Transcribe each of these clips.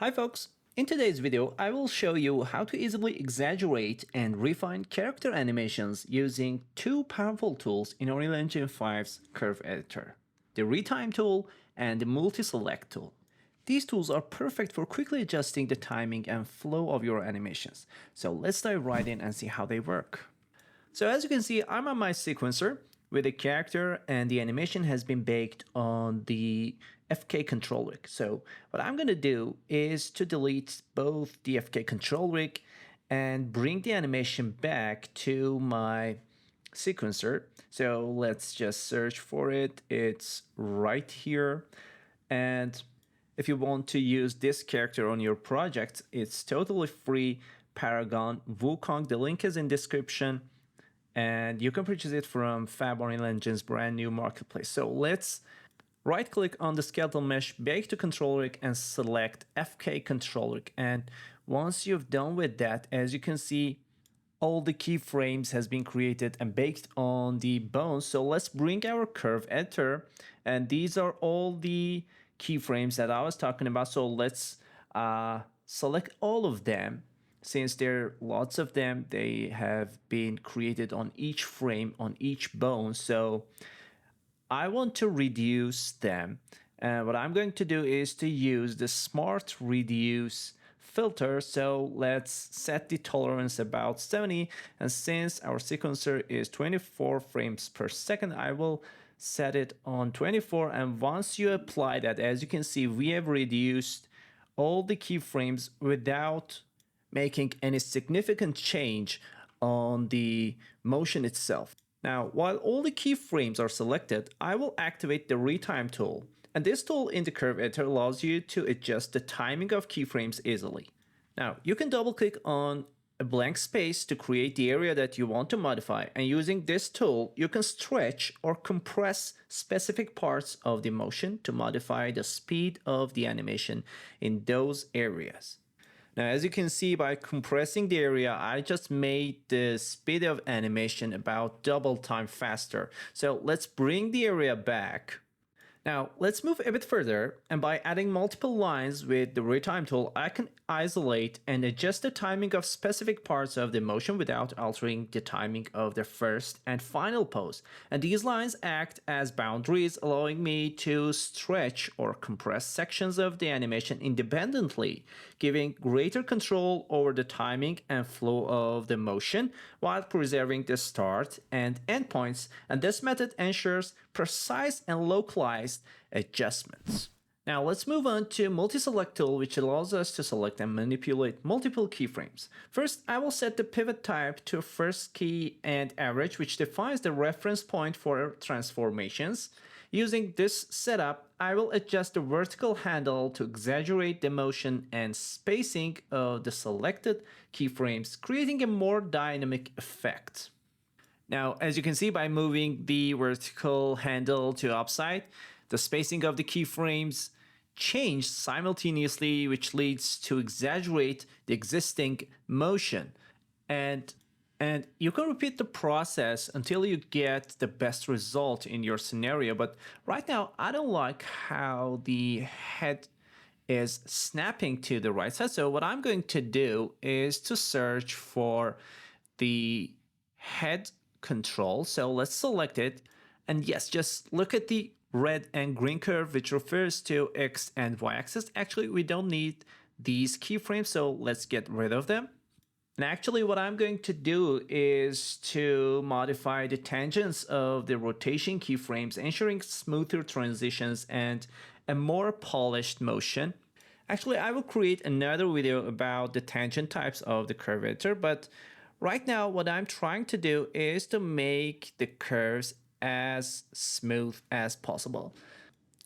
Hi folks! In today's video, I will show you how to easily exaggerate and refine character animations using two powerful tools in Unreal Engine 5's curve editor, the Retime Tool and the Multi-Select tool. These tools are perfect for quickly adjusting the timing and flow of your animations. So let's dive right in and see how they work. So as you can see, I'm on my sequencer with a character and the animation has been baked on the FK control rig. So what I'm going to do is to delete both the FK control rig and bring the animation back to my sequencer. So let's just search for it. It's right here. And if you want to use this character on your project, it's totally free. Paragon, Wukong, the link is in description. And you can purchase it from Fab Unreal Engine's brand new marketplace. So let's right click on the skeletal mesh, bake to control rig and select FK control rig. And once you've done with that, as you can see, all the keyframes has been created and baked on the bones. So let's bring our curve editor, and these are all the keyframes that I was talking about. So let's select all of them. Since there are lots of them, they have been created on each frame, on each bone. So I want to reduce them. And what I'm going to do is to use the Smart Reduce filter. So let's set the tolerance about 70. And since our sequencer is 24 frames per second, I will set it on 24. And once you apply that, as you can see, we have reduced all the keyframes without making any significant change on the motion itself. Now, while all the keyframes are selected, I will activate the Retime tool. And this tool in the curve editor allows you to adjust the timing of keyframes easily. Now, you can double click on a blank space to create the area that you want to modify. And using this tool, you can stretch or compress specific parts of the motion to modify the speed of the animation in those areas. Now, as you can see, by compressing the area, I just made the speed of animation about double time faster. So let's bring the area back. Now, let's move a bit further, and by adding multiple lines with the Retime tool, I can isolate and adjust the timing of specific parts of the motion without altering the timing of the first and final pose. And these lines act as boundaries, allowing me to stretch or compress sections of the animation independently, giving greater control over the timing and flow of the motion while preserving the start and end points. And this method ensures precise and localized adjustments. Now let's move on to Multi-Select tool, which allows us to select and manipulate multiple keyframes. First, I will set the pivot type to first key and average, which defines the reference point for transformations. Using this setup, I will adjust the vertical handle to exaggerate the motion and spacing of the selected keyframes, creating a more dynamic effect. Now, as you can see, by moving the vertical handle to upside, the spacing of the keyframes change simultaneously, which leads to exaggerate the existing motion. And you can repeat the process until you get the best result in your scenario. But right now, I don't like how the head is snapping to the right side. So what I'm going to do is to search for the head control. So let's select it. And yes, just look at the red and green curve, which refers to X and Y axis. Actually, we don't need these keyframes, so let's get rid of them. And actually, what I'm going to do is to modify the tangents of the rotation keyframes, ensuring smoother transitions and a more polished motion. Actually, I will create another video about the tangent types of the curve editor, but right now, what I'm trying to do is to make the curves as smooth as possible.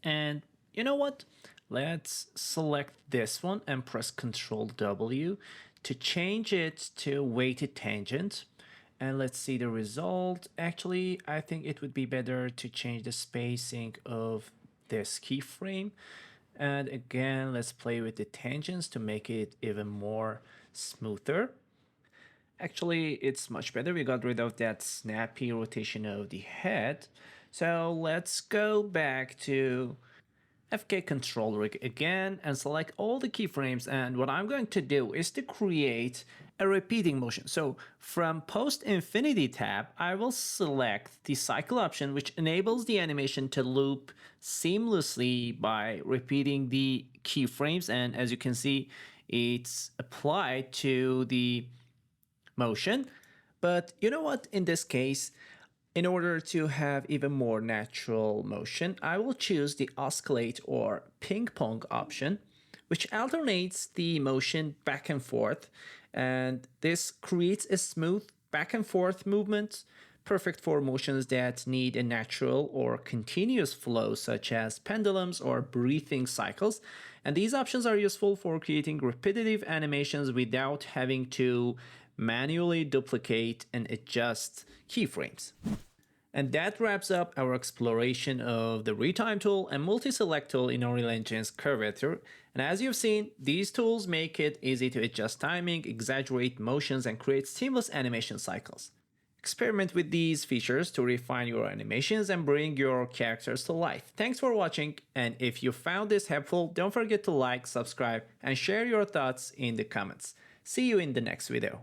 And you know what? Let's select this one and press Ctrl W to change it to weighted tangent. And let's see the result. Actually, I think it would be better to change the spacing of this keyframe. And again, let's play with the tangents to make it even more smoother. Actually, it's much better. We got rid of that snappy rotation of the head. So let's go back to FK control rig again and select all the keyframes, and what I'm going to do is to create a repeating motion. So from post infinity tab, I will select the cycle option, which enables the animation to loop seamlessly by repeating the keyframes, and as you can see, it's applied to the motion. But you know what, in this case, in order to have even more natural motion, I will choose the oscillate or ping pong option, which alternates the motion back and forth. And this creates a smooth back and forth movement, perfect for motions that need a natural or continuous flow, such as pendulums or breathing cycles. And these options are useful for creating repetitive animations without having to manually duplicate and adjust keyframes. And that wraps up our exploration of the Retime tool and multi-select tool in Unreal Engine's curve editor. And as you've seen, these tools make it easy to adjust timing, exaggerate motions, and create seamless animation cycles. Experiment with these features to refine your animations and bring your characters to life. Thanks for watching, and if you found this helpful, don't forget to like, subscribe, and share your thoughts in the comments. See you in the next video.